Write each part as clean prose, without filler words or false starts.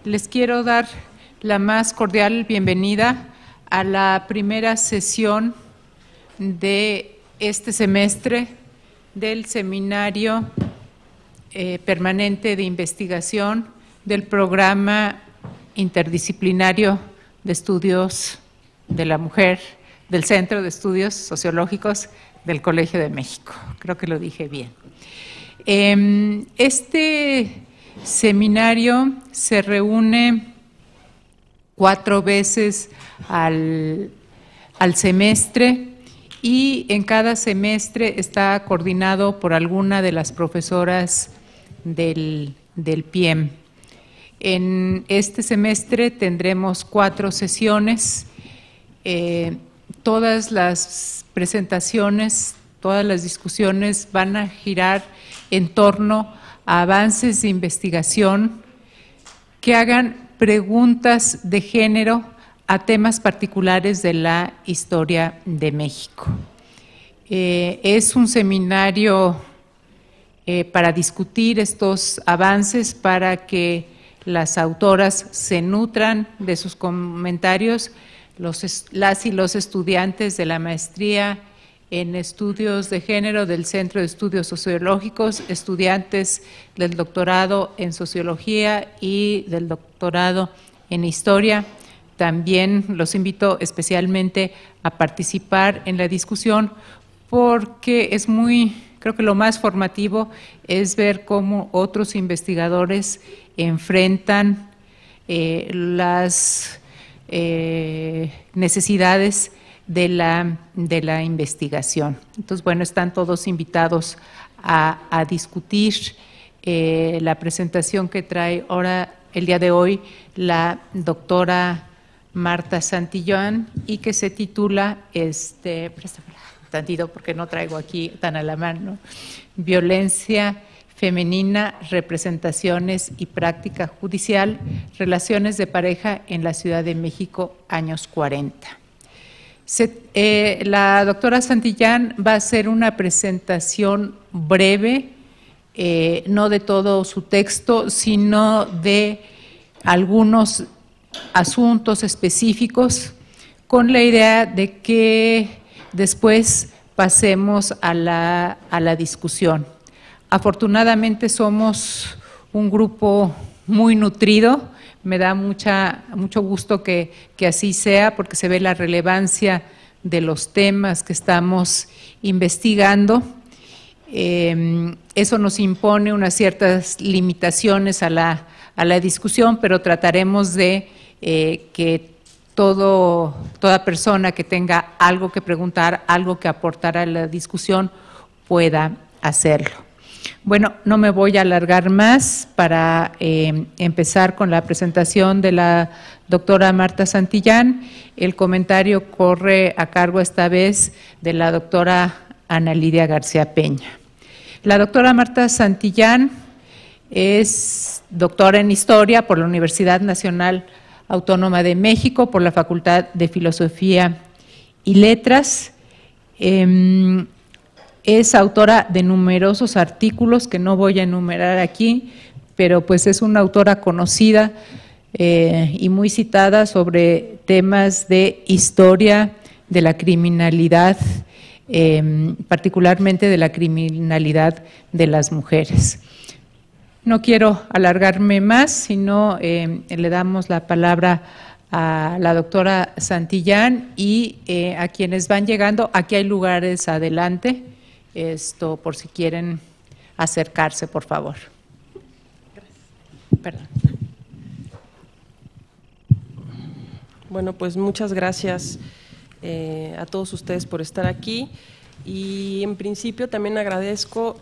Les quiero dar la más cordial bienvenida a la primera sesión de este semestre del Seminario Permanente de Investigación del Programa Interdisciplinario de Estudios de la Mujer del Centro de Estudios Sociológicos del Colegio de México. Creo que lo dije bien. Este seminario se reúne 4 veces al semestre y en cada semestre está coordinado por alguna de las profesoras del PIEM. En este semestre tendremos 4 sesiones. Todas las presentaciones, todas las discusiones van a girar en torno a avances de investigación que hagan preguntas de género a temas particulares de la historia de México. Es un seminario para discutir estos avances, para que las autoras se nutran de sus comentarios, las y los estudiantes de la maestría en estudios de género del Centro de Estudios Sociológicos, estudiantes del doctorado en sociología y del doctorado en historia. También los invito especialmente a participar en la discusión porque es creo que lo más formativo es ver cómo otros investigadores enfrentan las necesidades de la investigación. Entonces, bueno, están todos invitados a discutir la presentación que trae ahora, el día de hoy, la doctora Marta Santillán y que se titula, préstamela tantito porque no traigo aquí tan a la mano, Violencia femenina, representaciones y práctica judicial, relaciones de pareja en la Ciudad de México, años 40. La doctora Santillán va a hacer una presentación breve, no de todo su texto, sino de algunos asuntos específicos, con la idea de que después pasemos a la discusión. Afortunadamente somos un grupo muy nutrido, me da mucho gusto que así sea, porque se ve la relevancia de los temas que estamos investigando. Eso nos impone unas ciertas limitaciones a la discusión, pero trataremos de que toda persona que tenga algo que preguntar, algo que aportar a la discusión, pueda hacerlo. Bueno, no me voy a alargar más para empezar con la presentación de la doctora Marta Santillán. El comentario corre a cargo esta vez de la doctora Ana Lidia García Peña. La doctora Marta Santillán es doctora en Historia por la Universidad Nacional Autónoma de México, por la Facultad de Filosofía y Letras. Es autora de numerosos artículos que no voy a enumerar aquí, pero pues es una autora conocida y muy citada sobre temas de historia de la criminalidad, particularmente de la criminalidad de las mujeres. No quiero alargarme más, sino le damos la palabra a la doctora Santillán y a quienes van llegando. Aquí hay lugares adelante, por si quieren acercarse, por favor. Gracias. Perdón. Bueno, pues muchas gracias a todos ustedes por estar aquí y en principio también agradezco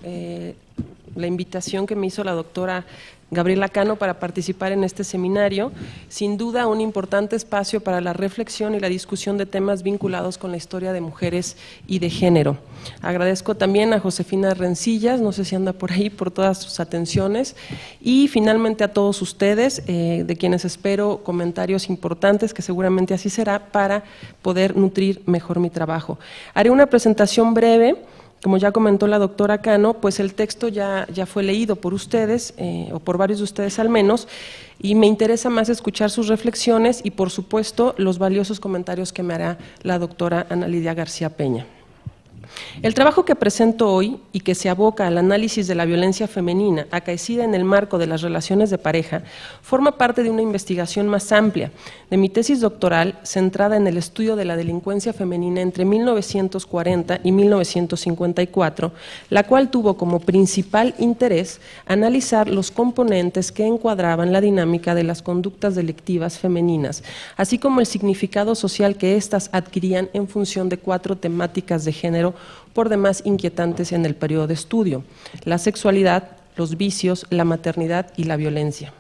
la invitación que me hizo la doctora Gabriela Cano para participar en este seminario. Sin duda, un importante espacio para la reflexión y la discusión de temas vinculados con la historia de mujeres y de género. Agradezco también a Josefina Rencillas, no sé si anda por ahí, por todas sus atenciones. Y finalmente a todos ustedes, de quienes espero comentarios importantes, que seguramente así será, para poder nutrir mejor mi trabajo. Haré una presentación breve Como ya comentó la doctora Cano, pues el texto ya fue leído por ustedes, o por varios de ustedes al menos, y me interesa más escuchar sus reflexiones y, por supuesto, los valiosos comentarios que me hará la doctora Ana Lidia García Peña. El trabajo que presento hoy y que se aboca al análisis de la violencia femenina acaecida en el marco de las relaciones de pareja forma parte de una investigación más amplia de mi tesis doctoral centrada en el estudio de la delincuencia femenina entre 1940 y 1954, la cual tuvo como principal interés analizar los componentes que encuadraban la dinámica de las conductas delictivas femeninas, así como el significado social que éstas adquirían en función de 4 temáticas de género por demás inquietantes en el periodo de estudio: la sexualidad, los vicios, la maternidad y la violencia.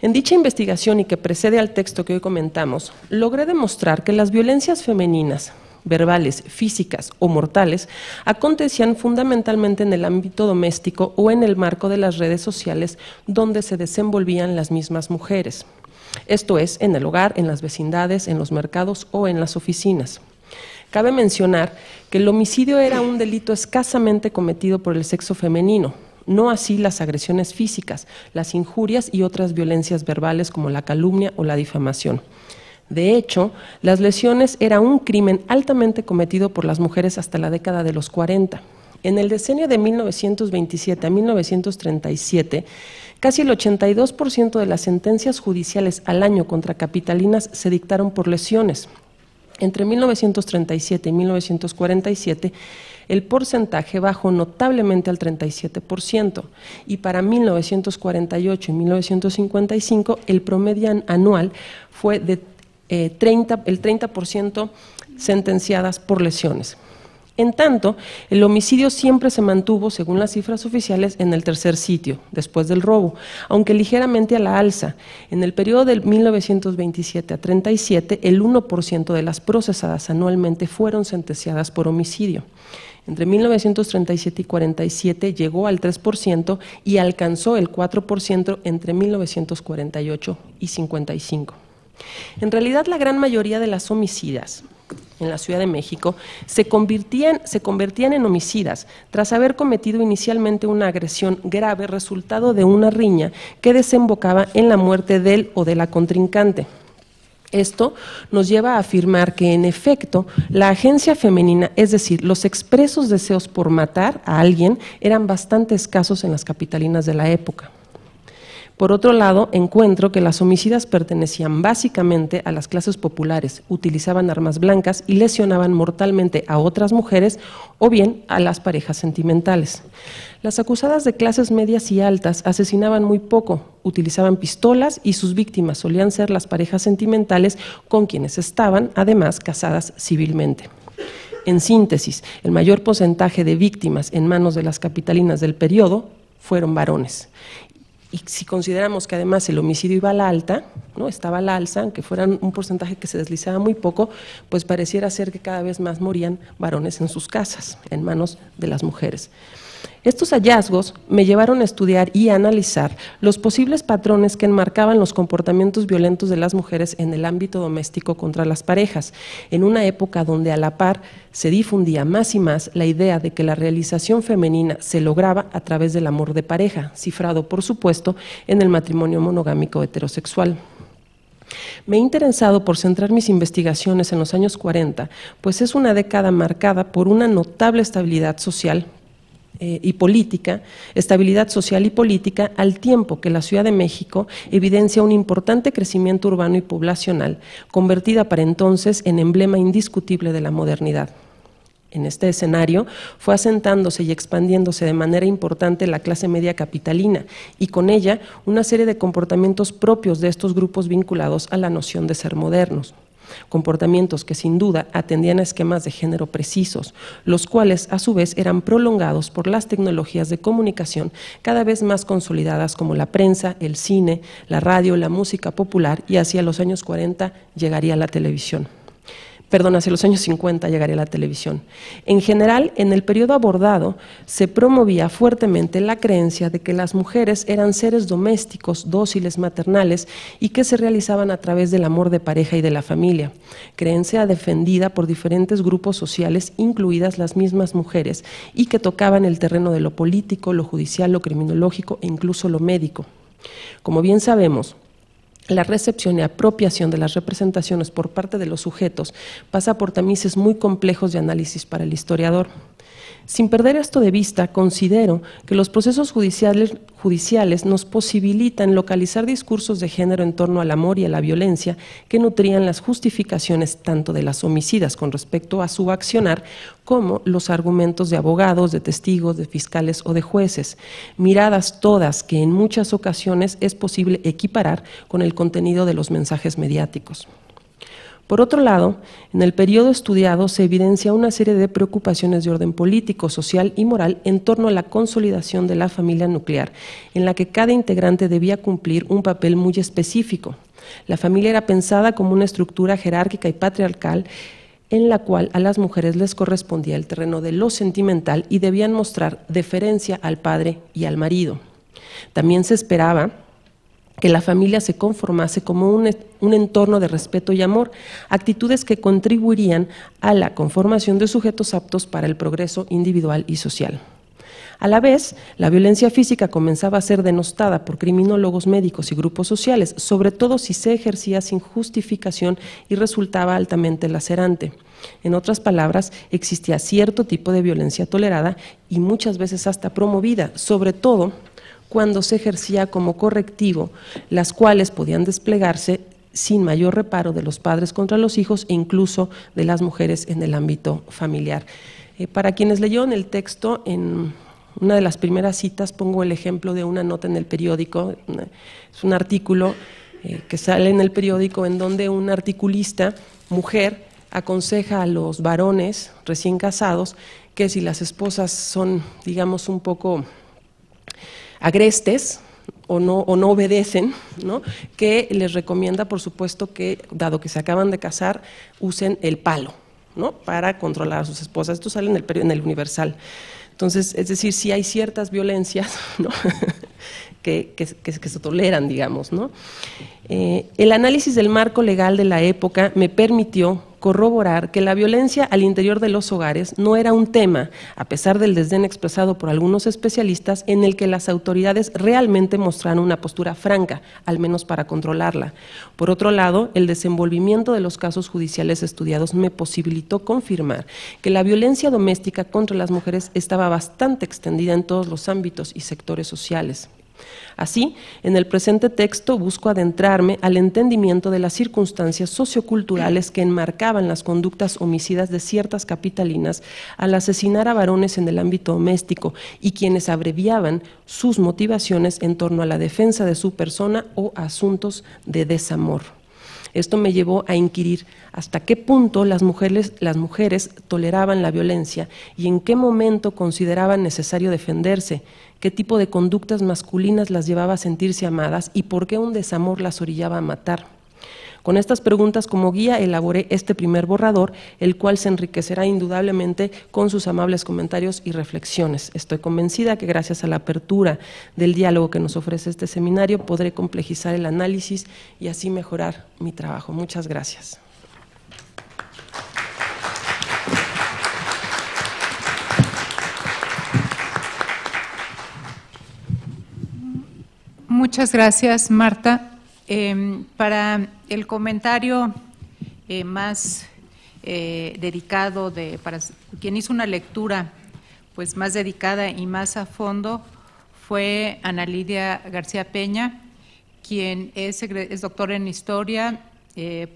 En dicha investigación, y que precede al texto que hoy comentamos, logré demostrar que las violencias femeninas, verbales, físicas o mortales, acontecían fundamentalmente en el ámbito doméstico o en el marco de las redes sociales donde se desenvolvían las mismas mujeres. Esto es, en el hogar, en las vecindades, en los mercados o en las oficinas. Cabe mencionar que el homicidio era un delito escasamente cometido por el sexo femenino, no así las agresiones físicas, las injurias y otras violencias verbales como la calumnia o la difamación. De hecho, las lesiones era un crimen altamente cometido por las mujeres hasta la década de los 40. En el decenio de 1927 a 1937, casi el 82% de las sentencias judiciales al año contra capitalinas se dictaron por lesiones. Entre 1937 y 1947, el porcentaje bajó notablemente al 37%, y para 1948 y 1955 el promedio anual fue de el 30% sentenciadas por lesiones. En tanto, el homicidio siempre se mantuvo, según las cifras oficiales, en el tercer sitio, después del robo, aunque ligeramente a la alza. En el periodo del 1927 a 37, el 1% de las procesadas anualmente fueron sentenciadas por homicidio. Entre 1937 y 47 llegó al 3% y alcanzó el 4% entre 1948 y 55. En realidad, la gran mayoría de las homicidas en la Ciudad de México se convertían en homicidas tras haber cometido inicialmente una agresión grave resultado de una riña que desembocaba en la muerte del o de la contrincante. Esto nos lleva a afirmar que, en efecto, la agencia femenina, es decir, los expresos deseos por matar a alguien, eran bastante escasos en las capitalinas de la época. Por otro lado, encuentro que las homicidas pertenecían básicamente a las clases populares, utilizaban armas blancas y lesionaban mortalmente a otras mujeres o bien a las parejas sentimentales. Las acusadas de clases medias y altas asesinaban muy poco, utilizaban pistolas y sus víctimas solían ser las parejas sentimentales con quienes estaban, además, casadas civilmente. En síntesis, el mayor porcentaje de víctimas en manos de las capitalinas del periodo fueron varones. Y si consideramos que además el homicidio iba a la alta, ¿no? Estaba a la alza, aunque fuera un porcentaje que se deslizaba muy poco, pues pareciera ser que cada vez más morían varones en sus casas, en manos de las mujeres. Estos hallazgos me llevaron a estudiar y a analizar los posibles patrones que enmarcaban los comportamientos violentos de las mujeres en el ámbito doméstico contra las parejas, en una época donde a la par se difundía más y más la idea de que la realización femenina se lograba a través del amor de pareja, cifrado por supuesto en el matrimonio monogámico heterosexual. Me he interesado por centrar mis investigaciones en los años 40, pues es una década marcada por una notable estabilidad social y política, al tiempo que la Ciudad de México evidencia un importante crecimiento urbano y poblacional, convertida para entonces en emblema indiscutible de la modernidad. En este escenario fue asentándose y expandiéndose de manera importante la clase media capitalina y con ella una serie de comportamientos propios de estos grupos vinculados a la noción de ser modernos. Comportamientos que sin duda atendían a esquemas de género precisos, los cuales a su vez eran prolongados por las tecnologías de comunicación cada vez más consolidadas como la prensa, el cine, la radio, la música popular y hacia los años 40 llegaría la televisión. hacia los años 50 llegaría la televisión. En general, en el periodo abordado, se promovía fuertemente la creencia de que las mujeres eran seres domésticos, dóciles, maternales y que se realizaban a través del amor de pareja y de la familia, creencia defendida por diferentes grupos sociales, incluidas las mismas mujeres, y que tocaban el terreno de lo político, lo judicial, lo criminológico e incluso lo médico. Como bien sabemos, la recepción y apropiación de las representaciones por parte de los sujetos pasa por tamices muy complejos de análisis para el historiador. Sin perder esto de vista, considero que los procesos judiciales nos posibilitan localizar discursos de género en torno al amor y a la violencia que nutrían las justificaciones tanto de las homicidas con respecto a su accionar como los argumentos de abogados, de testigos, de fiscales o de jueces, miradas todas que en muchas ocasiones es posible equiparar con el contenido de los mensajes mediáticos. Por otro lado, en el periodo estudiado se evidencia una serie de preocupaciones de orden político, social y moral en torno a la consolidación de la familia nuclear, en la que cada integrante debía cumplir un papel muy específico. La familia era pensada como una estructura jerárquica y patriarcal en la cual a las mujeres les correspondía el terreno de lo sentimental y debían mostrar deferencia al padre y al marido. También se esperaba que la familia se conformase como un entorno de respeto y amor, actitudes que contribuirían a la conformación de sujetos aptos para el progreso individual y social. A la vez, la violencia física comenzaba a ser denostada por criminólogos, médicos y grupos sociales, sobre todo si se ejercía sin justificación y resultaba altamente lacerante. En otras palabras, existía cierto tipo de violencia tolerada y muchas veces hasta promovida, sobre todo cuando se ejercía como correctivo, las cuales podían desplegarse sin mayor reparo de los padres contra los hijos e incluso de las mujeres en el ámbito familiar. Para quienes leyeron el texto, en una de las primeras citas pongo el ejemplo de una nota en el periódico, es un artículo que sale en el periódico en donde un articulista, mujer, aconseja a los varones recién casados que si las esposas son, digamos, un poco agrestes o no obedecen, ¿no?, que les recomienda, por supuesto, que, dado que se acaban de casar, usen el palo, ¿no?, para controlar a sus esposas. Esto sale en el Universal. Entonces, es decir, sí hay ciertas violencias, ¿no?, que se toleran, digamos, ¿no? El análisis del marco legal de la época me permitió corroborar que la violencia al interior de los hogares no era un tema, a pesar del desdén expresado por algunos especialistas, en el que las autoridades realmente mostraron una postura franca, al menos para controlarla. Por otro lado, el desenvolvimiento de los casos judiciales estudiados me posibilitó confirmar que la violencia doméstica contra las mujeres estaba bastante extendida en todos los ámbitos y sectores sociales. Así, en el presente texto busco adentrarme al entendimiento de las circunstancias socioculturales que enmarcaban las conductas homicidas de ciertas capitalinas al asesinar a varones en el ámbito doméstico y quienes abreviaban sus motivaciones en torno a la defensa de su persona o asuntos de desamor. Esto me llevó a inquirir hasta qué punto las mujeres toleraban la violencia y en qué momento consideraban necesario defenderse, qué tipo de conductas masculinas las llevaba a sentirse amadas y por qué un desamor las orillaba a matar. Con estas preguntas como guía elaboré este primer borrador, el cual se enriquecerá indudablemente con sus amables comentarios y reflexiones. Estoy convencida que gracias a la apertura del diálogo que nos ofrece este seminario podré complejizar el análisis y así mejorar mi trabajo. Muchas gracias. Muchas gracias, Marta. Para el comentario más dedicado, para quien hizo una lectura pues más dedicada y más a fondo, fue Ana Lidia García Peña, quien es doctora en Historia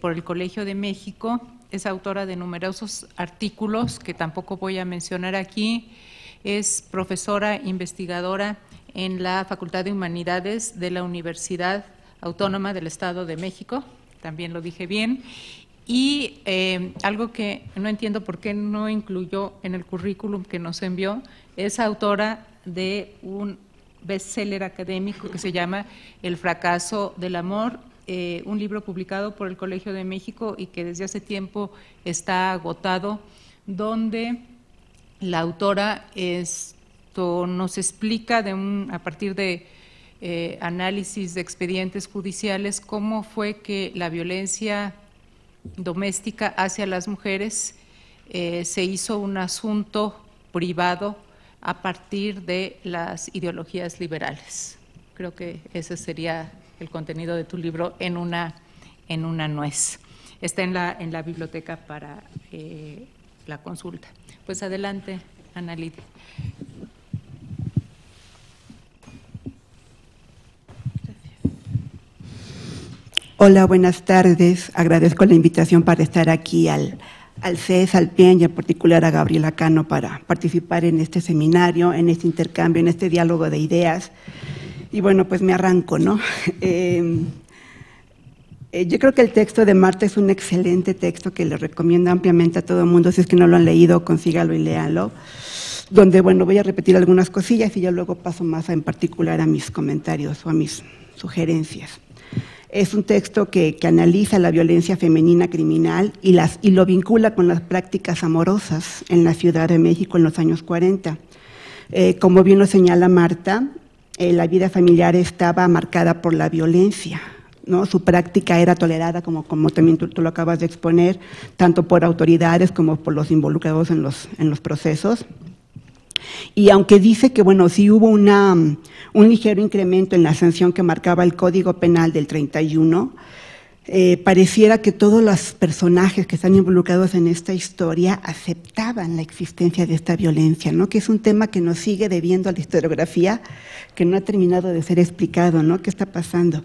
por el Colegio de México, es autora de numerosos artículos que tampoco voy a mencionar aquí, es profesora investigadora en la Facultad de Humanidades de la Universidad Autónoma del Estado de México, también lo dije bien, y algo que no entiendo por qué no incluyó en el currículum que nos envió, es autora de un bestseller académico que se llama El fracaso del amor un libro publicado por el Colegio de México y que desde hace tiempo está agotado, donde la autora nos explica a partir de análisis de expedientes judiciales cómo fue que la violencia doméstica hacia las mujeres se hizo un asunto privado a partir de las ideologías liberales. Creo que ese sería el contenido de tu libro en una nuez. Está en la biblioteca para la consulta. Pues adelante, Ana Lidia. Hola, buenas tardes. Agradezco la invitación para estar aquí al CES, al PIEN y en particular a Gabriela Cano para participar en este seminario, en este intercambio, en este diálogo de ideas. Y bueno, pues me arranco, ¿no? Yo creo que el texto de Marta es un excelente texto que le recomiendo ampliamente a todo el mundo. Si es que no lo han leído, consígalo y léanlo. Donde, bueno, voy a repetir algunas cosillas y ya luego paso más en particular a mis comentarios o a mis sugerencias. Es un texto que analiza la violencia femenina criminal y lo vincula con las prácticas amorosas en la Ciudad de México en los años 40. Como bien lo señala Marta, la vida familiar estaba marcada por la violencia, ¿no? Su práctica era tolerada, como también tú lo acabas de exponer, tanto por autoridades como por los involucrados en los procesos. Y aunque dice que, bueno, sí hubo un ligero incremento en la sanción que marcaba el Código Penal del 31, pareciera que todos los personajes que están involucrados en esta historia aceptaban la existencia de esta violencia, ¿no? Que es un tema que nos sigue debiendo a la historiografía, que no ha terminado de ser explicado, ¿no? ¿Qué está pasando?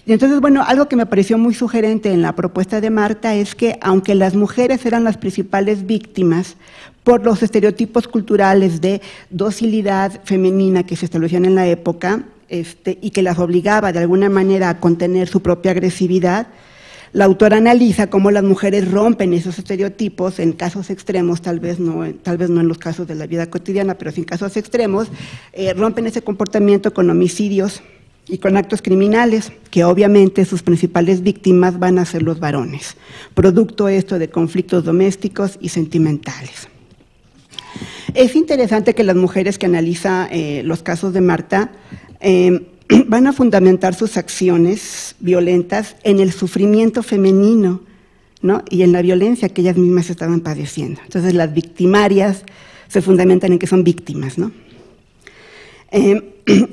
Y entonces, bueno, algo que me pareció muy sugerente en la propuesta de Marta es que, aunque las mujeres eran las principales víctimas por los estereotipos culturales de docilidad femenina que se establecían en la época, y que las obligaba de alguna manera a contener su propia agresividad, la autora analiza cómo las mujeres rompen esos estereotipos en casos extremos, tal vez no en los casos de la vida cotidiana, pero sí en casos extremos, rompen ese comportamiento con homicidios y con actos criminales, que obviamente sus principales víctimas van a ser los varones, producto esto de conflictos domésticos y sentimentales. Es interesante que las mujeres que analiza los casos de Marta van a fundamentar sus acciones violentas en el sufrimiento femenino, ¿no? Y en la violencia que ellas mismas estaban padeciendo. Entonces, las victimarias se fundamentan en que son víctimas, ¿no?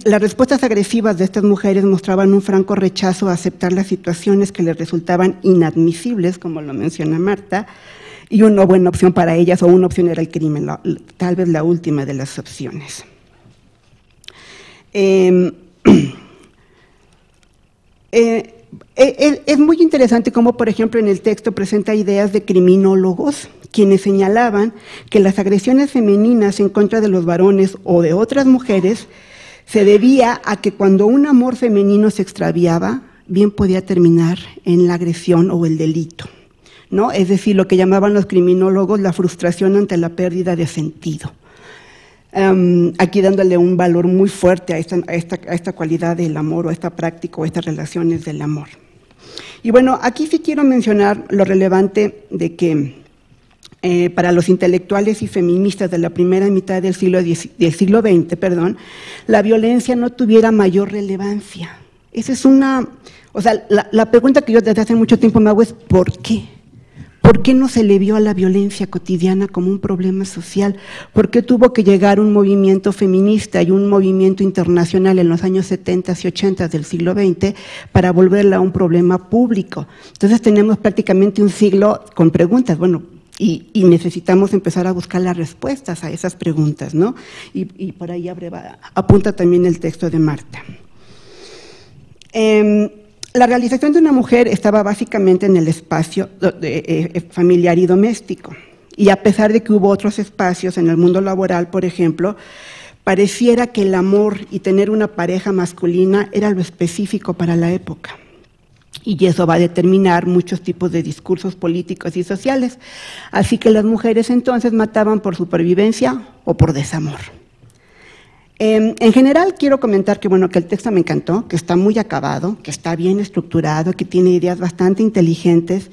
Las respuestas agresivas de estas mujeres mostraban un franco rechazo a aceptar las situaciones que les resultaban inadmisibles, como lo menciona Marta, y una buena opción para ellas, o una opción era el crimen, tal vez la última de las opciones. Es muy interesante cómo, por ejemplo, en el texto presenta ideas de criminólogos, quienes señalaban que las agresiones femeninas en contra de los varones o de otras mujeres se debía a que cuando un amor femenino se extraviaba, bien podía terminar en la agresión o el delito, ¿no? Es decir, lo que llamaban los criminólogos la frustración ante la pérdida de sentido. Aquí dándole un valor muy fuerte a esta cualidad del amor, o a esta práctica, o a estas relaciones del amor. Y bueno, aquí sí quiero mencionar lo relevante de que para los intelectuales y feministas de la primera mitad del siglo XX, la violencia no tuviera mayor relevancia. Esa es la pregunta que yo desde hace mucho tiempo me hago es ¿por qué? ¿Por qué no se le vio a la violencia cotidiana como un problema social? ¿Por qué tuvo que llegar un movimiento feminista y un movimiento internacional en los años 70 y 80 del siglo XX para volverla un problema público? Entonces tenemos prácticamente un siglo con preguntas, bueno, y necesitamos empezar a buscar las respuestas a esas preguntas, ¿no? Y por ahí apunta también el texto de Marta. La realización de una mujer estaba básicamente en el espacio familiar y doméstico, y a pesar de que hubo otros espacios en el mundo laboral, por ejemplo, pareciera que el amor y tener una pareja masculina era lo específico para la época, y eso va a determinar muchos tipos de discursos políticos y sociales, así que las mujeres entonces mataban por supervivencia o por desamor. En general quiero comentar que, bueno, que el texto me encantó, que está muy acabado, que está bien estructurado, que tiene ideas bastante inteligentes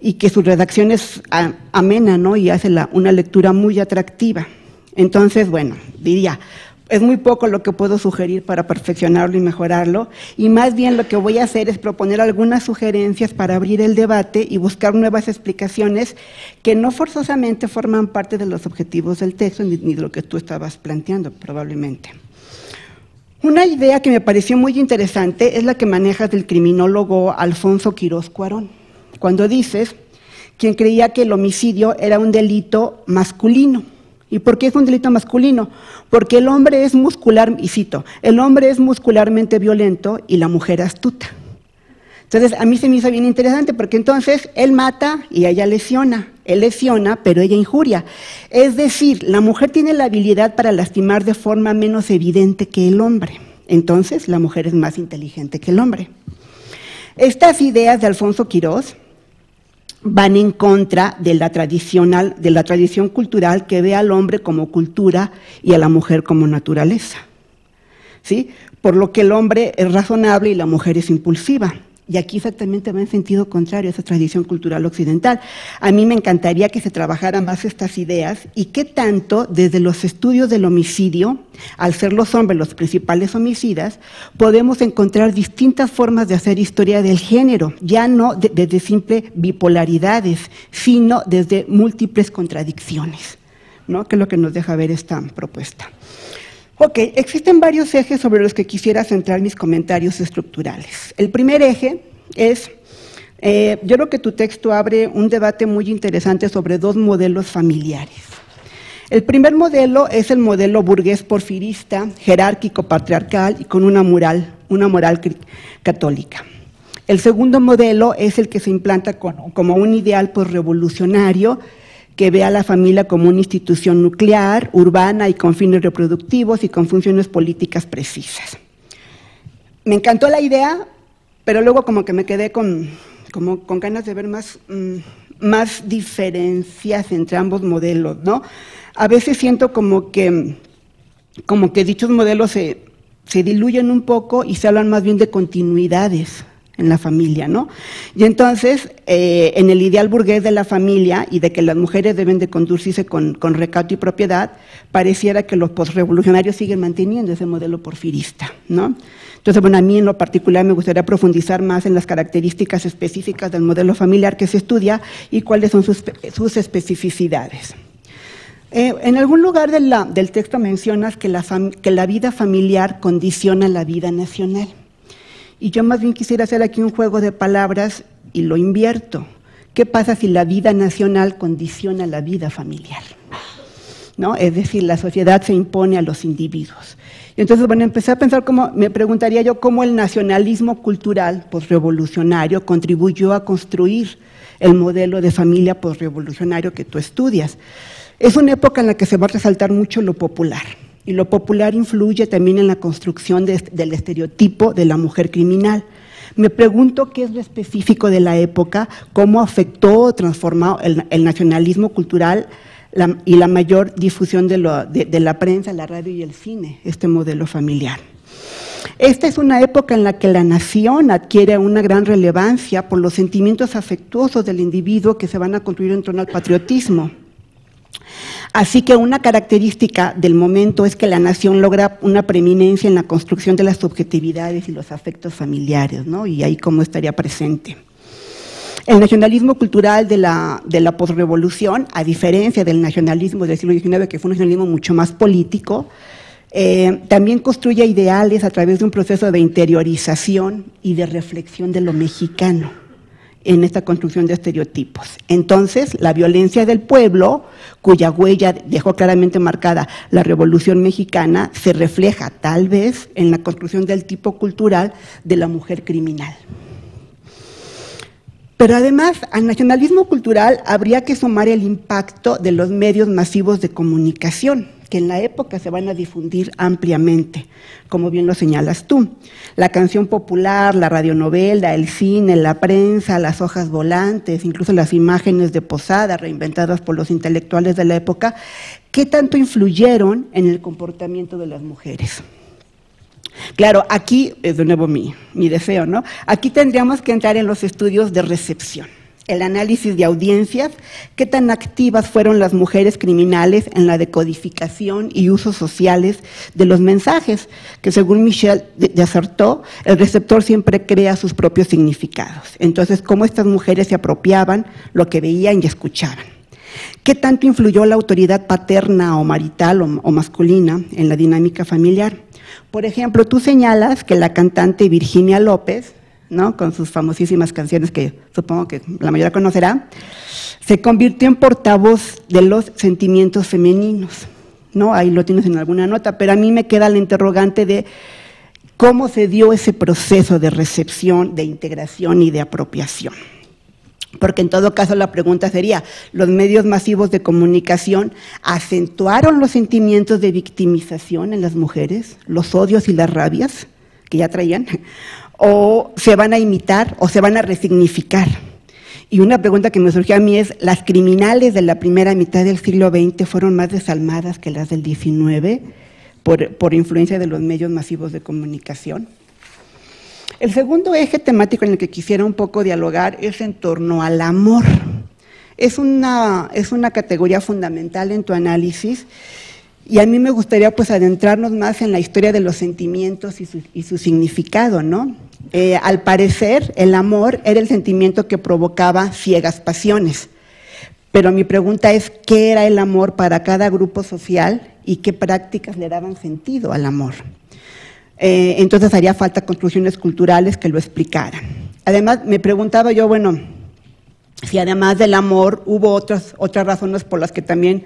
y que su redacción es amena, ¿no? Y hace una lectura muy atractiva. Entonces, bueno, diría, es muy poco lo que puedo sugerir para perfeccionarlo y mejorarlo, y más bien lo que voy a hacer es proponer algunas sugerencias para abrir el debate y buscar nuevas explicaciones que no forzosamente forman parte de los objetivos del texto ni de lo que tú estabas planteando probablemente. Una idea que me pareció muy interesante es la que manejas del criminólogo Alfonso Quirós Cuarón, cuando dices quien creía que el homicidio era un delito masculino. ¿Y por qué es un delito masculino? Porque el hombre es muscular, y cito, el hombre es muscularmente violento y la mujer astuta. Entonces, a mí se me hizo bien interesante, porque entonces él mata y ella lesiona. Él lesiona, pero ella injuria. Es decir, la mujer tiene la habilidad para lastimar de forma menos evidente que el hombre. Entonces, la mujer es más inteligente que el hombre. Estas ideas de Alfonso Quirós van en contra de la tradición cultural que ve al hombre como cultura y a la mujer como naturaleza, ¿sí? Por lo que el hombre es razonable y la mujer es impulsiva. Y aquí exactamente va en sentido contrario a esa tradición cultural occidental. A mí me encantaría que se trabajaran más estas ideas y que tanto desde los estudios del homicidio, al ser los hombres los principales homicidas, podemos encontrar distintas formas de hacer historia del género, ya no desde simples bipolaridades, sino desde múltiples contradicciones, ¿no? Que es lo que nos deja ver esta propuesta. Ok, existen varios ejes sobre los que quisiera centrar mis comentarios estructurales. El primer eje es, yo creo que tu texto abre un debate muy interesante sobre dos modelos familiares. El primer modelo es el modelo burgués porfirista, jerárquico, patriarcal y con una moral católica. El segundo modelo es el que se implanta como un ideal posrevolucionario, que ve a la familia como una institución nuclear, urbana y con fines reproductivos y con funciones políticas precisas. Me encantó la idea, pero luego como que me quedé con ganas de ver más diferencias entre ambos modelos, ¿no? A veces siento como que dichos modelos se diluyen un poco y se hablan más bien de continuidades en la familia, ¿no? Y entonces, en el ideal burgués de la familia y de que las mujeres deben de conducirse con recato y propiedad, pareciera que los posrevolucionarios siguen manteniendo ese modelo porfirista, ¿no? Entonces, bueno, a mí en lo particular me gustaría profundizar más en las características específicas del modelo familiar que se estudia y cuáles son sus especificidades. En algún lugar del texto mencionas que la vida familiar condiciona la vida nacional. Y yo más bien quisiera hacer aquí un juego de palabras y lo invierto. ¿Qué pasa si la vida nacional condiciona la vida familiar? ¿No? Es decir, la sociedad se impone a los individuos. Y entonces, bueno, empecé a pensar me preguntaría yo cómo el nacionalismo cultural posrevolucionario contribuyó a construir el modelo de familia posrevolucionario que tú estudias. Es una época en la que se va a resaltar mucho lo popular. Y lo popular influye también en la construcción del estereotipo de la mujer criminal. Me pregunto qué es lo específico de la época, cómo afectó o transformó el nacionalismo cultural y la mayor difusión de la prensa, la radio y el cine, este modelo familiar. Esta es una época en la que la nación adquiere una gran relevancia por los sentimientos afectuosos del individuo que se van a construir en torno al patriotismo. Así que una característica del momento es que la nación logra una preeminencia en la construcción de las subjetividades y los afectos familiares, ¿no? Y ahí cómo estaría presente. El nacionalismo cultural de la posrevolución, a diferencia del nacionalismo del siglo XIX, que fue un nacionalismo mucho más político, también construye ideales a través de un proceso de interiorización y de reflexión de lo mexicano en esta construcción de estereotipos. Entonces, la violencia del pueblo, cuya huella dejó claramente marcada la Revolución Mexicana, se refleja tal vez en la construcción del tipo cultural de la mujer criminal. Pero además, al nacionalismo cultural habría que sumar el impacto de los medios masivos de comunicación, que en la época se van a difundir ampliamente, como bien lo señalas tú. La canción popular, la radionovela, el cine, la prensa, las hojas volantes, incluso las imágenes de posada reinventadas por los intelectuales de la época, ¿qué tanto influyeron en el comportamiento de las mujeres? Claro, aquí es de nuevo mi deseo, ¿no? Aquí tendríamos que entrar en los estudios de recepción. El análisis de audiencias, qué tan activas fueron las mujeres criminales en la decodificación y usos sociales de los mensajes, que según Michel de Certeau, el receptor siempre crea sus propios significados. Entonces, cómo estas mujeres se apropiaban lo que veían y escuchaban. ¿Qué tanto influyó la autoridad paterna o marital o masculina en la dinámica familiar? Por ejemplo, tú señalas que la cantante Virginia López, ¿no?, con sus famosísimas canciones que supongo que la mayoría conocerá, se convirtió en portavoz de los sentimientos femeninos, ¿no? Ahí lo tienes en alguna nota, pero a mí me queda la interrogante de cómo se dio ese proceso de recepción, de integración y de apropiación. Porque en todo caso la pregunta sería, ¿los medios masivos de comunicación acentuaron los sentimientos de victimización en las mujeres, los odios y las rabias que ya traían? ¿O se van a imitar o se van a resignificar? Y una pregunta que me surgió a mí es, ¿las criminales de la primera mitad del siglo XX fueron más desalmadas que las del XIX por influencia de los medios masivos de comunicación? El segundo eje temático en el que quisiera un poco dialogar es en torno al amor. Es una categoría fundamental en tu análisis y a mí me gustaría pues adentrarnos más en la historia de los sentimientos y su significado, ¿no? Al parecer, el amor era el sentimiento que provocaba ciegas pasiones, pero mi pregunta es, ¿qué era el amor para cada grupo social y qué prácticas le daban sentido al amor? Entonces haría falta construcciones culturales que lo explicaran. Además, me preguntaba yo, bueno, si además del amor hubo otras razones por las que también,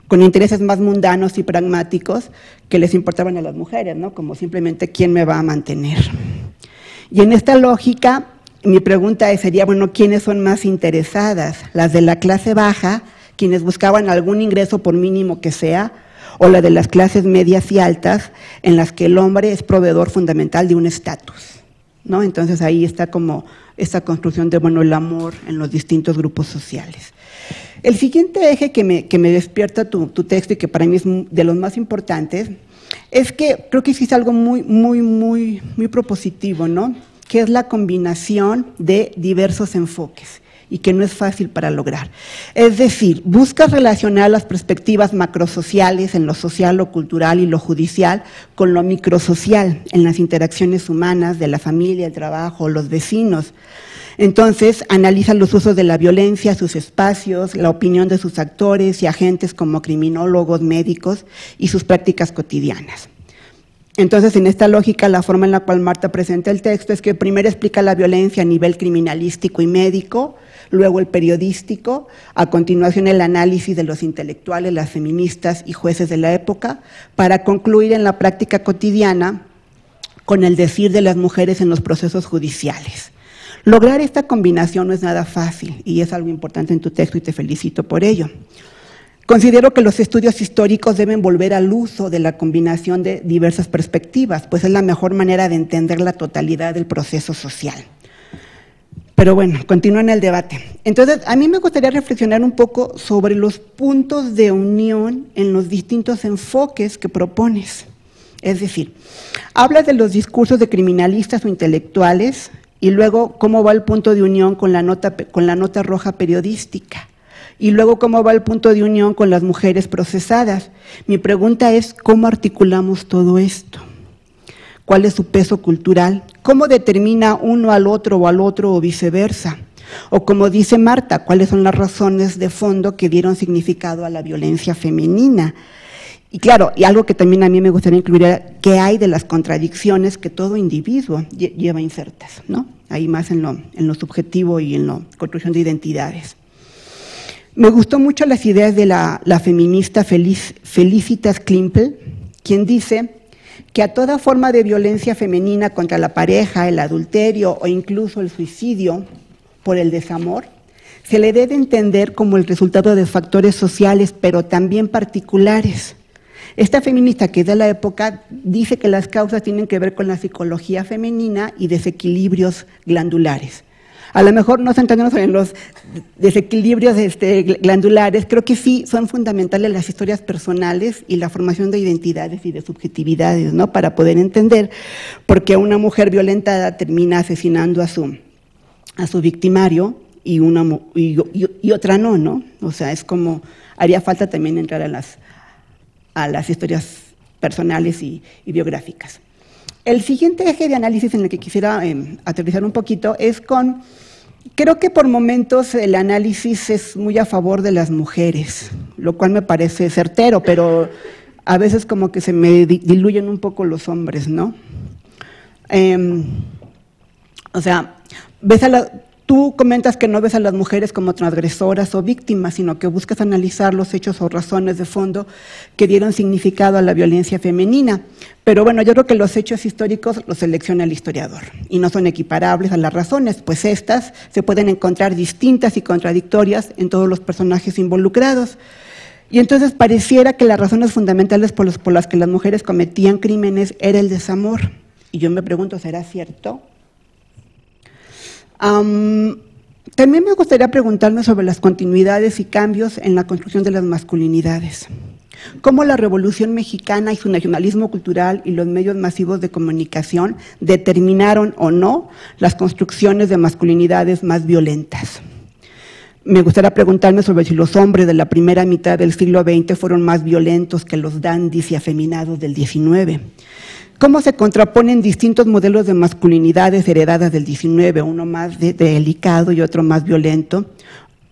con intereses más mundanos y pragmáticos, que les importaban a las mujeres, ¿no? Como simplemente quién me va a mantener. Y en esta lógica, mi pregunta sería, bueno, ¿quiénes son más interesadas? ¿Las de la clase baja, quienes buscaban algún ingreso por mínimo que sea, o la de las clases medias y altas, en las que el hombre es proveedor fundamental de un estatus, ¿no? Entonces ahí está como esta construcción de, bueno, el amor en los distintos grupos sociales. El siguiente eje que me despierta tu texto y que para mí es de los más importantes, es que creo que hiciste algo muy propositivo, ¿no? Que es la combinación de diversos enfoques y que no es fácil para lograr. Es decir, buscas relacionar las perspectivas macrosociales en lo social, lo cultural y lo judicial con lo microsocial, en las interacciones humanas de la familia, el trabajo, los vecinos. Entonces, analiza los usos de la violencia, sus espacios, la opinión de sus actores y agentes como criminólogos, médicos y sus prácticas cotidianas. Entonces, en esta lógica, la forma en la cual Marta presenta el texto es que primero explica la violencia a nivel criminalístico y médico, luego el periodístico, a continuación el análisis de los intelectuales, las feministas y jueces de la época, para concluir en la práctica cotidiana con el decir de las mujeres en los procesos judiciales. Lograr esta combinación no es nada fácil y es algo importante en tu texto y te felicito por ello. Considero que los estudios históricos deben volver al uso de la combinación de diversas perspectivas, pues es la mejor manera de entender la totalidad del proceso social. Pero bueno, continúa en el debate. Entonces, a mí me gustaría reflexionar un poco sobre los puntos de unión en los distintos enfoques que propones. Es decir, hablas de los discursos de criminalistas o intelectuales y luego cómo va el punto de unión con la nota roja periodística. Y luego, ¿cómo va el punto de unión con las mujeres procesadas? Mi pregunta es, ¿cómo articulamos todo esto? ¿Cuál es su peso cultural? ¿Cómo determina uno al otro o viceversa? O como dice Marta, ¿cuáles son las razones de fondo que dieron significado a la violencia femenina? Y claro, y algo que también a mí me gustaría incluir era qué hay de las contradicciones que todo individuo lleva insertas, ¿no? Ahí más en lo subjetivo y en la construcción de identidades. Me gustó mucho las ideas de la feminista Felicitas Klimpel, quien dice que a toda forma de violencia femenina contra la pareja, el adulterio o incluso el suicidio, por el desamor, se le debe entender como el resultado de factores sociales, pero también particulares. Esta feminista, que es de la época, dice que las causas tienen que ver con la psicología femenina y desequilibrios glandulares. A lo mejor no centrándonos en los desequilibrios glandulares, creo que sí son fundamentales las historias personales y la formación de identidades y de subjetividades, ¿no? Para poder entender por qué una mujer violentada termina asesinando a su victimario y otra no, ¿no? O sea, es como, haría falta también entrar a las historias personales y biográficas. El siguiente eje de análisis en el que quisiera aterrizar un poquito es creo que por momentos el análisis es muy a favor de las mujeres, lo cual me parece certero, pero a veces como que se me diluyen un poco los hombres, ¿no? O sea, tú comentas que no ves a las mujeres como transgresoras o víctimas, sino que buscas analizar los hechos o razones de fondo que dieron significado a la violencia femenina. Pero bueno, yo creo que los hechos históricos los selecciona el historiador y no son equiparables a las razones, pues estas se pueden encontrar distintas y contradictorias en todos los personajes involucrados. Y entonces pareciera que las razones fundamentales por las que las mujeres cometían crímenes era el desamor. Y yo me pregunto, ¿será cierto? También me gustaría preguntarme sobre las continuidades y cambios en la construcción de las masculinidades. Cómo la Revolución Mexicana y su nacionalismo cultural y los medios masivos de comunicación determinaron o no las construcciones de masculinidades más violentas. Me gustaría preguntarme sobre si los hombres de la primera mitad del siglo XX fueron más violentos que los dandis y afeminados del XIX. ¿Cómo se contraponen distintos modelos de masculinidades heredadas del XIX, uno más delicado y otro más violento,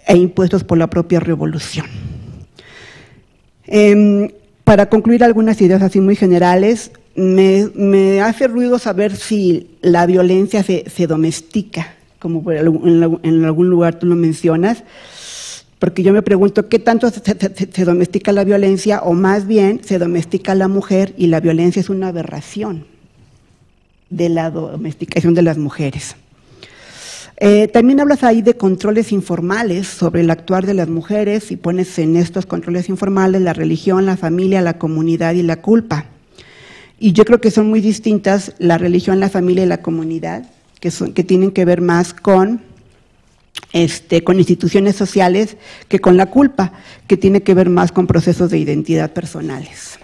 e impuestos por la propia revolución? Para concluir algunas ideas así muy generales, me hace ruido saber si la violencia se domestica, como en algún lugar tú lo mencionas, porque yo me pregunto qué tanto se domestica la violencia, o más bien se domestica la mujer y la violencia es una aberración de la domesticación de las mujeres. También hablas ahí de controles informales sobre el actuar de las mujeres y pones en estos controles informales la religión, la familia, la comunidad y la culpa. Y yo creo que son muy distintas la religión, la familia y la comunidad, que tienen que ver más con instituciones sociales que con la culpa, que tiene que ver más con procesos de identidad personales.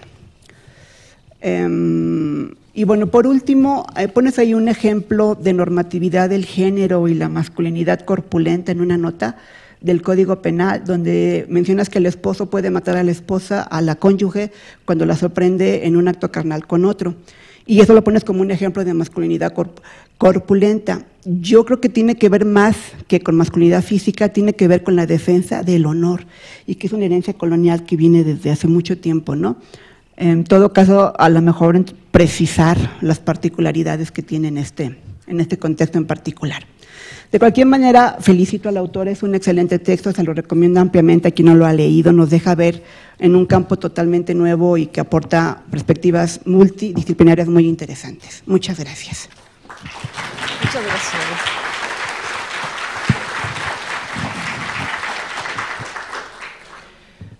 Y bueno, por último, pones ahí un ejemplo de normatividad del género y la masculinidad corpulenta en una nota del Código Penal, donde mencionas que el esposo puede matar a la esposa, a la cónyuge, cuando la sorprende en un acto carnal con otro. Y eso lo pones como un ejemplo de masculinidad corpulenta. Yo creo que tiene que ver más que con masculinidad física, tiene que ver con la defensa del honor, y que es una herencia colonial que viene desde hace mucho tiempo, ¿no? En todo caso, a lo mejor precisar las particularidades que tiene en este contexto en particular. De cualquier manera, felicito al autor, es un excelente texto, se lo recomiendo ampliamente a quien no lo ha leído, nos deja ver en un campo totalmente nuevo y que aporta perspectivas multidisciplinarias muy interesantes. Muchas gracias. Muchas gracias.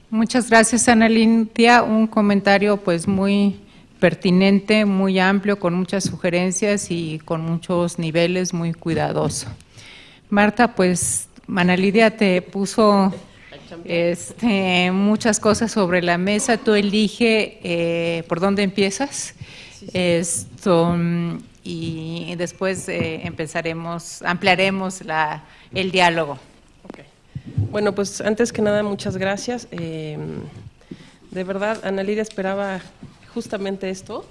Muchas gracias, Ana Lidia. Un comentario pues muy pertinente, muy amplio, con muchas sugerencias y con muchos niveles, muy cuidadoso. Marta, pues Ana Lidia te puso muchas cosas sobre la mesa. Tú elige por dónde empiezas. Y después ampliaremos el diálogo. Okay. Bueno, pues antes que nada, muchas gracias. De verdad, Ana Lidia, esperaba justamente esto,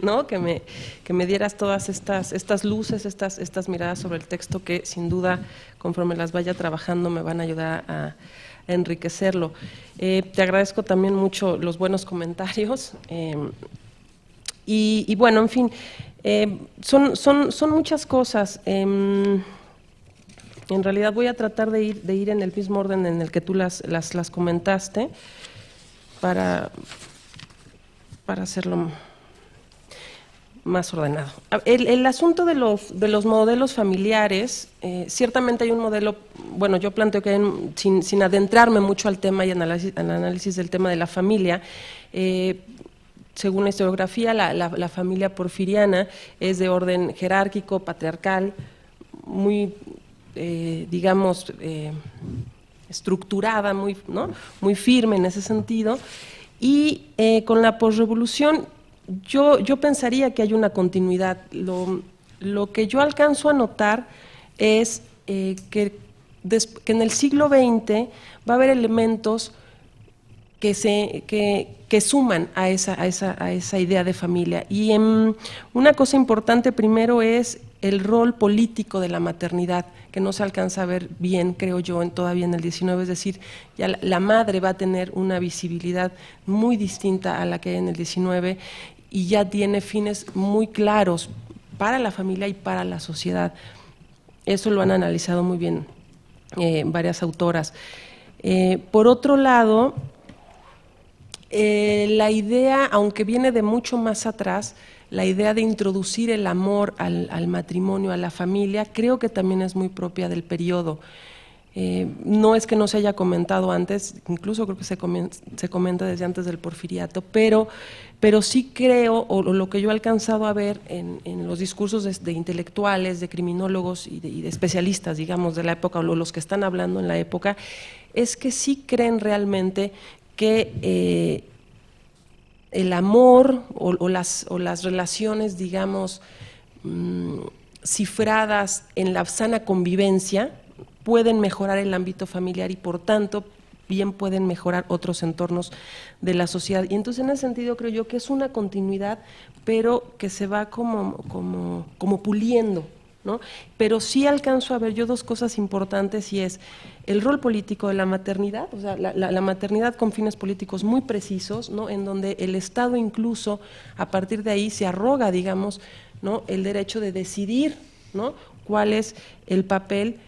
¿no? Que me dieras todas estas luces, estas miradas sobre el texto que sin duda, conforme las vaya trabajando, me van a ayudar a enriquecerlo. Te agradezco también mucho los buenos comentarios y bueno, en fin, son muchas cosas. En realidad voy a tratar de ir en el mismo orden en el que tú las comentaste para hacerlo. más ordenado. El asunto de los modelos familiares, ciertamente hay un modelo, bueno, yo planteo que sin adentrarme mucho al tema y al análisis del tema de la familia, según la historiografía, la familia porfiriana es de orden jerárquico, patriarcal, muy, digamos, estructurada, muy firme en ese sentido, y con la posrevolución yo pensaría que hay una continuidad. Lo que yo alcanzo a notar es que en el siglo XX va a haber elementos que suman a esa idea de familia. Y una cosa importante primero es el rol político de la maternidad, que no se alcanza a ver bien, creo yo, todavía en el XIX, es decir, ya la madre va a tener una visibilidad muy distinta a la que hay en el XIX y ya tiene fines muy claros para la familia y para la sociedad. Eso lo han analizado muy bien varias autoras. Por otro lado, la idea, aunque viene de mucho más atrás, la idea de introducir el amor al matrimonio, a la familia, creo que también es muy propia del periodo. No es que no se haya comentado antes, incluso creo que se comenta desde antes del porfiriato, pero sí creo, o lo que yo he alcanzado a ver en los discursos de intelectuales, de criminólogos y de especialistas, digamos, de la época, o los que están hablando en la época, es que sí creen realmente que el amor o las relaciones, digamos, cifradas en la sana convivencia, pueden mejorar el ámbito familiar y, por tanto, bien pueden mejorar otros entornos de la sociedad. Y entonces, en ese sentido, creo yo que es una continuidad, pero que se va como puliendo, ¿no? Pero sí alcanzo a ver yo dos cosas importantes, y es el rol político de la maternidad, o sea, la maternidad con fines políticos muy precisos, ¿no? En donde el Estado incluso a partir de ahí se arroga, digamos, ¿no? El derecho de decidir, ¿no? Cuál es el papel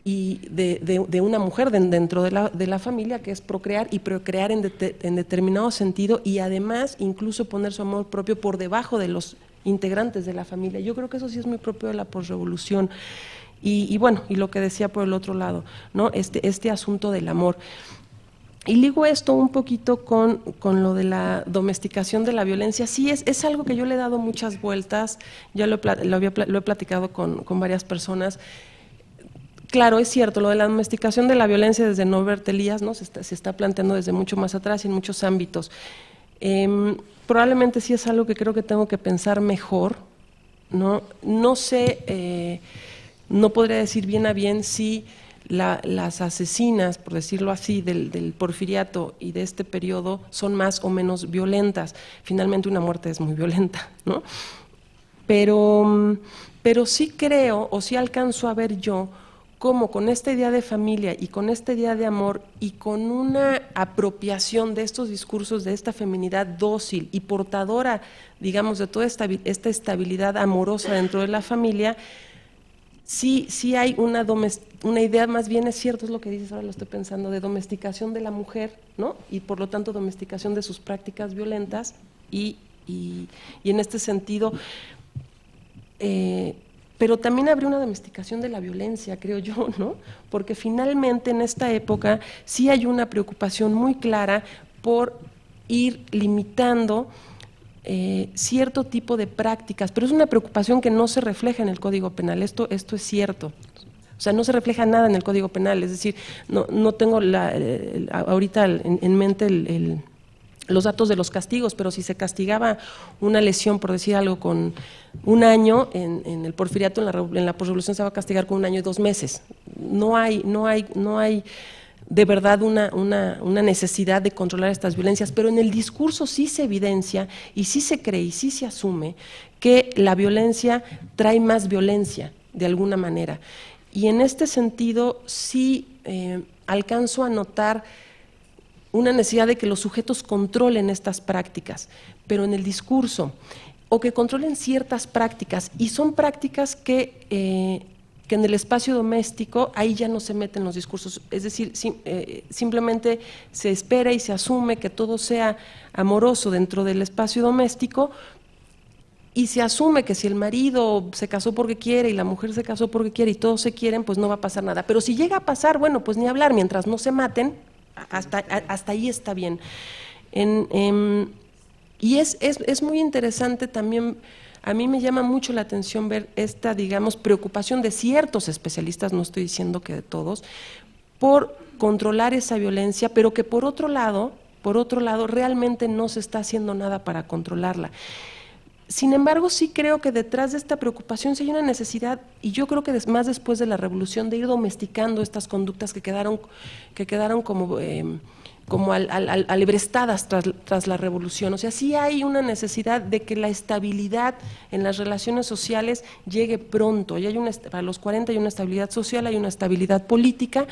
y de una mujer dentro de la familia, que es procrear, y procrear en determinado sentido, y además incluso poner su amor propio por debajo de los integrantes de la familia. Yo creo que eso sí es muy propio de la posrevolución. Y bueno, y lo que decía por el otro lado, ¿no? Este asunto del amor. Y ligo esto un poquito con lo de la domesticación de la violencia. Sí, es algo que yo le he dado muchas vueltas, ya lo he platicado con varias personas. Claro, es cierto, lo de la domesticación de la violencia desde Norbert Elias, ¿no? se está planteando desde mucho más atrás y en muchos ámbitos. Probablemente sí es algo que creo que tengo que pensar mejor, ¿no? No sé, no podría decir bien a bien si las asesinas, por decirlo así, del porfiriato y de este periodo son más o menos violentas. Finalmente una muerte es muy violenta, ¿no? Pero sí creo, o sí alcanzo a ver yo, cómo con esta idea de familia y con esta idea de amor y con una apropiación de estos discursos, de esta feminidad dócil y portadora, digamos, de toda esta estabilidad amorosa dentro de la familia, sí hay una idea, más bien es cierto, es lo que dices, ahora lo estoy pensando, de domesticación de la mujer, ¿no? Y por lo tanto domesticación de sus prácticas violentas y en este sentido, pero también habría una domesticación de la violencia, creo yo, ¿no? Porque finalmente en esta época sí hay una preocupación muy clara por ir limitando cierto tipo de prácticas, pero es una preocupación que no se refleja en el Código Penal, esto es cierto. O sea, no se refleja nada en el Código Penal, es decir, no tengo ahorita en mente los datos de los castigos, pero si se castigaba una lesión, por decir algo, con 1 año, en el porfiriato, en la posrevolución se va a castigar con 1 año y 2 meses. No hay de verdad una necesidad de controlar estas violencias, pero en el discurso sí se evidencia y sí se cree y sí se asume que la violencia trae más violencia, de alguna manera. Y en este sentido sí alcanzo a notar una necesidad de que los sujetos controlen estas prácticas, pero en el discurso, o que controlen ciertas prácticas, y son prácticas que en el espacio doméstico ahí ya no se meten los discursos, es decir, simplemente se espera y se asume que todo sea amoroso dentro del espacio doméstico, y se asume que si el marido se casó porque quiere y la mujer se casó porque quiere y todos se quieren, pues no va a pasar nada. Pero si llega a pasar, bueno, pues ni hablar, mientras no se maten, hasta ahí está bien. Y es muy interesante también, a mí me llama mucho la atención ver esta, digamos, preocupación de ciertos especialistas, no estoy diciendo que de todos, por controlar esa violencia, pero que por otro lado, realmente no se está haciendo nada para controlarla. Sin embargo, sí creo que detrás de esta preocupación sí hay una necesidad, y yo creo que más después de la revolución, de ir domesticando estas conductas que quedaron como alebrestadas tras la revolución. O sea, sí hay una necesidad de que la estabilidad en las relaciones sociales llegue pronto. Y para los 40 hay una estabilidad social, hay una estabilidad política,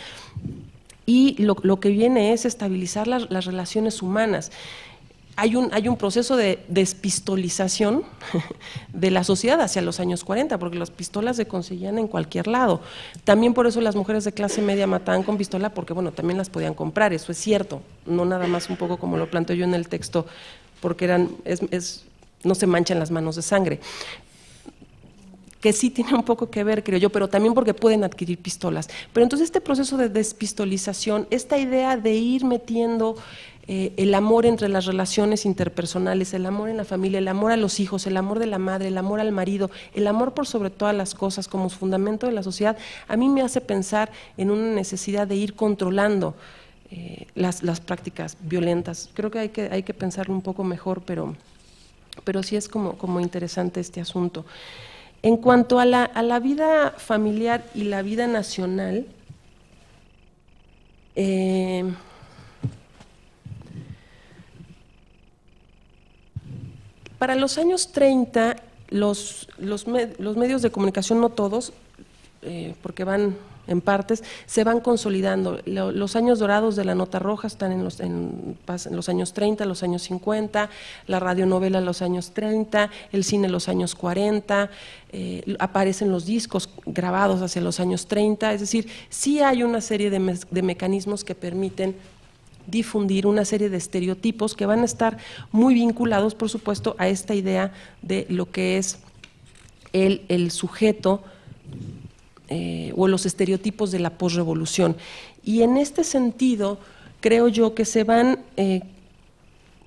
y lo que viene es estabilizar las relaciones humanas. Hay un proceso de despistolización de la sociedad hacia los años 40, porque las pistolas se conseguían en cualquier lado. También por eso las mujeres de clase media mataban con pistola, porque bueno, también las podían comprar, eso es cierto, no nada más un poco como lo planteo yo en el texto, porque no se manchan las manos de sangre. Que sí tiene un poco que ver, creo yo, pero también porque pueden adquirir pistolas. Pero entonces este proceso de despistolización, esta idea de ir metiendo el amor entre las relaciones interpersonales, el amor en la familia, el amor a los hijos, el amor de la madre, el amor al marido, el amor por sobre todas las cosas como fundamento de la sociedad, a mí me hace pensar en una necesidad de ir controlando las prácticas violentas. Creo que hay que pensarlo un poco mejor, pero sí es como interesante este asunto. En cuanto a la vida familiar y la vida nacional, para los años 30, los medios de comunicación, no todos, porque van en partes, se van consolidando. Los años dorados de la nota roja están en los años 30, los años 50, la radionovela en los años 30, el cine en los años 40, aparecen los discos grabados hacia los años 30, es decir, sí hay una serie de mecanismos que permiten difundir una serie de estereotipos que van a estar muy vinculados, por supuesto, a esta idea de lo que es el sujeto o los estereotipos de la posrevolución. Y en este sentido, creo yo que se van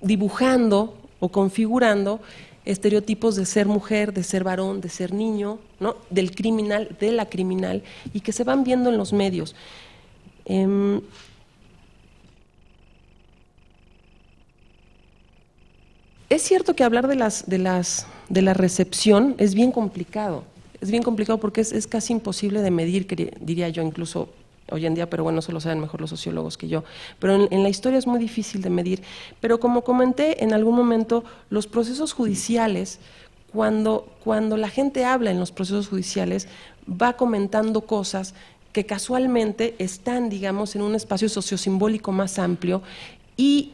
dibujando o configurando estereotipos de ser mujer, de ser varón, de ser niño, ¿no? Del criminal, de la criminal, y que se van viendo en los medios. Es cierto que hablar de la recepción es bien complicado. Es bien complicado porque es casi imposible de medir, diría yo, incluso hoy en día, pero bueno, eso lo saben mejor los sociólogos que yo. Pero en la historia es muy difícil de medir. Pero como comenté en algún momento, los procesos judiciales, cuando la gente habla en los procesos judiciales, va comentando cosas que casualmente están, digamos, en un espacio sociosimbólico más amplio y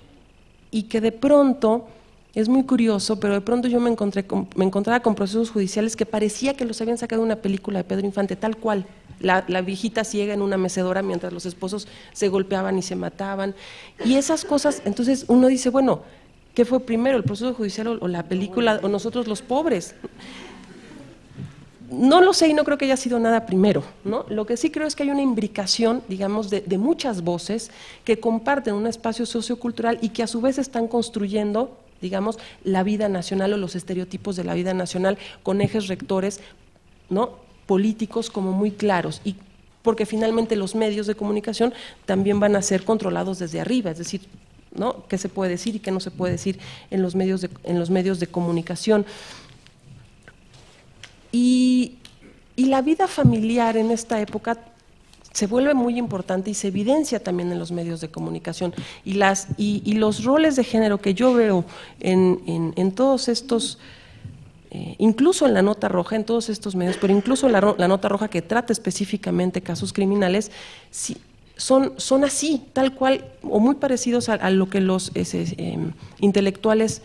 que de pronto… Es muy curioso, pero de pronto yo me encontraba con procesos judiciales que parecía que los habían sacado de una película de Pedro Infante, tal cual. La viejita ciega en una mecedora mientras los esposos se golpeaban y se mataban. Y esas cosas, entonces uno dice, bueno, ¿qué fue primero, el proceso judicial o la película, o nosotros los pobres? No lo sé y no creo que haya sido nada primero, ¿no? Lo que sí creo es que hay una imbricación, digamos, de muchas voces que comparten un espacio sociocultural y que a su vez están construyendo, digamos, la vida nacional o los estereotipos de la vida nacional con ejes rectores, ¿no?, políticos como muy claros, y porque finalmente los medios de comunicación también van a ser controlados desde arriba, es decir, ¿no?, qué se puede decir y qué no se puede decir en los medios de comunicación. Y la vida familiar en esta época se vuelve muy importante y se evidencia también en los medios de comunicación. Y los roles de género que yo veo en todos estos, incluso en la nota roja, en todos estos medios, pero incluso la nota roja que trata específicamente casos criminales, son así, tal cual, o muy parecidos a lo que los intelectuales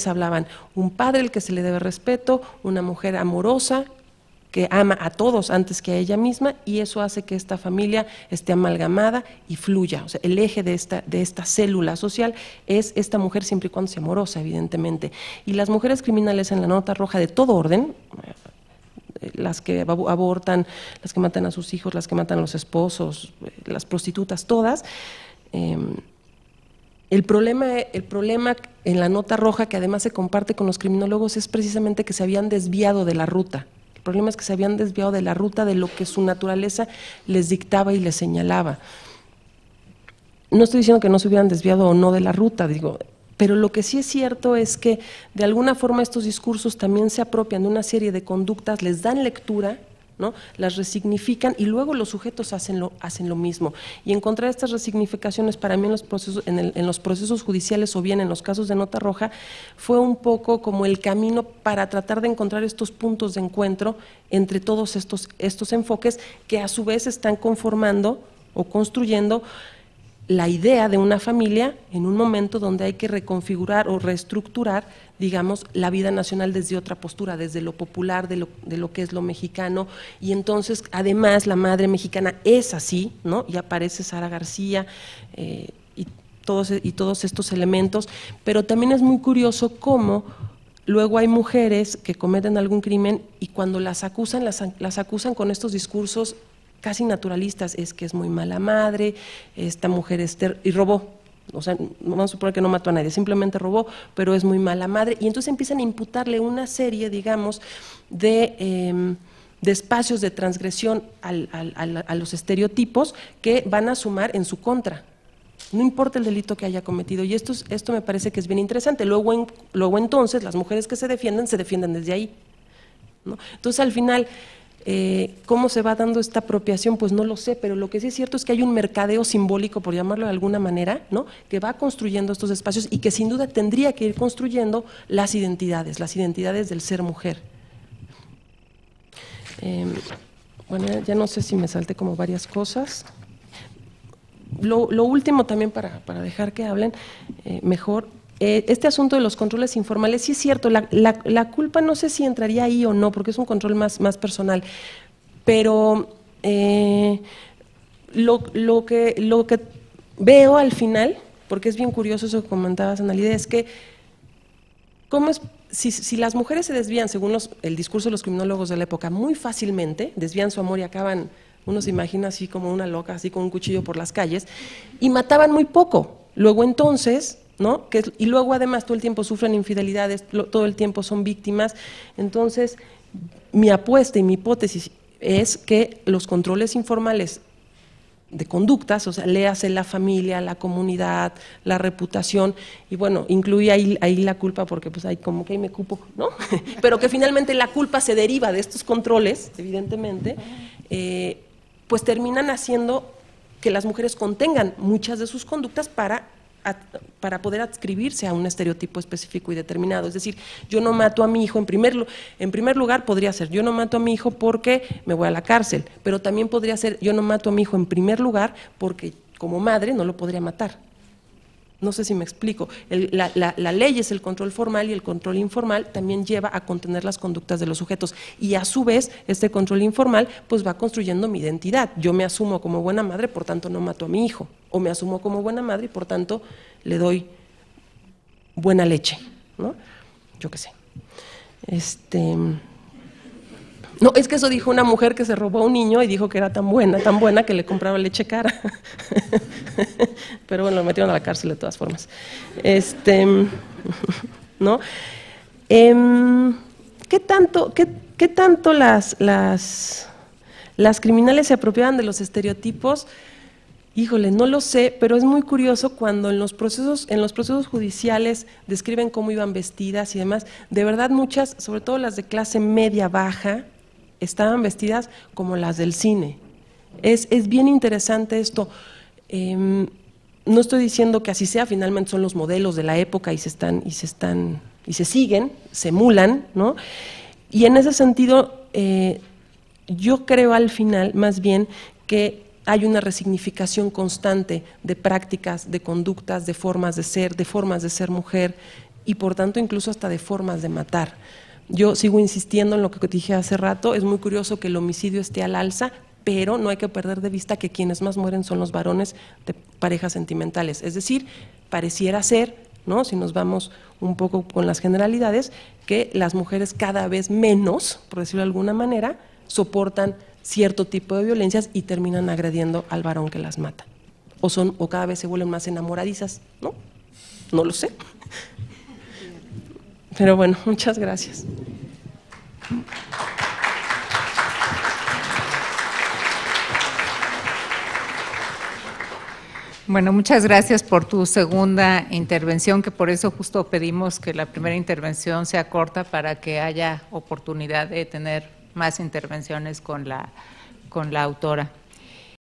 hablaban. Un padre al que se le debe respeto, una mujer amorosa, que ama a todos antes que a ella misma, y eso hace que esta familia esté amalgamada y fluya. O sea, el eje de esta célula social es esta mujer siempre y cuando sea amorosa, evidentemente. Y las mujeres criminales en la nota roja de todo orden, las que abortan, las que matan a sus hijos, las que matan a los esposos, las prostitutas, todas, el problema en la nota roja, que además se comparte con los criminólogos, es precisamente que se habían desviado de la ruta. El problema es que se habían desviado de la ruta de lo que su naturaleza les dictaba y les señalaba. No estoy diciendo que no se hubieran desviado o no de la ruta, digo, pero lo que sí es cierto es que de alguna forma estos discursos también se apropian de una serie de conductas, les dan lectura, ¿no? Las resignifican y luego los sujetos hacen lo mismo. Y encontrar estas resignificaciones para mí en los procesos judiciales o bien en los casos de nota roja fue un poco como el camino para tratar de encontrar estos puntos de encuentro entre todos estos enfoques que a su vez están conformando o construyendo la idea de una familia en un momento donde hay que reconfigurar o reestructurar, digamos, la vida nacional desde otra postura, desde lo popular, de lo que es lo mexicano, y entonces además la madre mexicana es así, ¿no? Y aparece Sara García y todos estos elementos, pero también es muy curioso cómo luego hay mujeres que cometen algún crimen y cuando las acusan con estos discursos casi naturalistas, es que es muy mala madre, esta mujer y robó, o sea, vamos a suponer que no mató a nadie, simplemente robó, pero es muy mala madre, y entonces empiezan a imputarle una serie, digamos, de espacios de transgresión a los estereotipos que van a sumar en su contra. No importa el delito que haya cometido, y esto me parece que es bien interesante. Luego entonces las mujeres que se defienden desde ahí, ¿no? Entonces al final, ¿cómo se va dando esta apropiación? Pues no lo sé, pero lo que sí es cierto es que hay un mercadeo simbólico, por llamarlo de alguna manera, ¿no? Que va construyendo estos espacios y que sin duda tendría que ir construyendo las identidades del ser mujer. Bueno, ya no sé si me salté como varias cosas. Lo último también para dejar que hablen mejor, este asunto de los controles informales, sí es cierto, la culpa no sé si entraría ahí o no, porque es un control más personal, pero lo que veo al final, porque es bien curioso eso que comentabas, Analida, es que ¿cómo es? Si las mujeres se desvían, según el discurso de los criminólogos de la época, muy fácilmente, desvían su amor y acaban, uno se imagina así como una loca, así con un cuchillo por las calles, y mataban muy poco. Luego entonces, ¿no? Y luego además todo el tiempo sufren infidelidades, todo el tiempo son víctimas. Entonces, mi apuesta y mi hipótesis es que los controles informales de conductas, o sea, léase la familia, la comunidad, la reputación, y bueno, incluye ahí la culpa, porque pues hay como que ahí me cupo, ¿no? Pero que finalmente la culpa se deriva de estos controles, evidentemente, pues terminan haciendo que las mujeres contengan muchas de sus conductas para poder adscribirse a un estereotipo específico y determinado. Es decir, yo no mato a mi hijo, en primer lugar podría ser, yo no mato a mi hijo porque me voy a la cárcel, pero también podría ser, yo no mato a mi hijo en primer lugar porque como madre no lo podría matar. No sé si me explico. La ley es el control formal y el control informal también lleva a contener las conductas de los sujetos, y a su vez este control informal pues va construyendo mi identidad. Yo me asumo como buena madre, por tanto no mato a mi hijo, o me asumo como buena madre y por tanto le doy buena leche, ¿no? Yo qué sé. No, es que eso dijo una mujer que se robó a un niño y dijo que era tan buena que le compraba leche cara. Pero bueno, lo metieron a la cárcel de todas formas. ¿No? ¿Qué tanto las criminales se apropiaban de los estereotipos? Híjole, no lo sé, pero es muy curioso cuando en los procesos judiciales describen cómo iban vestidas y demás. De verdad, muchas, sobre todo las de clase media baja, estaban vestidas como las del cine. Es bien interesante esto. No estoy diciendo que así sea, finalmente son los modelos de la época y se siguen, se emulan, ¿no? Y en ese sentido, yo creo al final, más bien, que hay una resignificación constante de prácticas, de conductas, de formas de ser mujer y por tanto incluso hasta de formas de matar. Yo sigo insistiendo en lo que dije hace rato, es muy curioso que el homicidio esté al alza, pero no hay que perder de vista que quienes más mueren son los varones de parejas sentimentales. Es decir, pareciera ser, ¿no?, si nos vamos un poco con las generalidades, que las mujeres cada vez menos, por decirlo de alguna manera, soportan cierto tipo de violencias y terminan agrediendo al varón que las mata. O cada vez se vuelven más enamoradizas, ¿no? No lo sé. Pero bueno, muchas gracias. Bueno, muchas gracias por tu segunda intervención, que por eso justo pedimos que la primera intervención sea corta para que haya oportunidad de tener más intervenciones con la autora.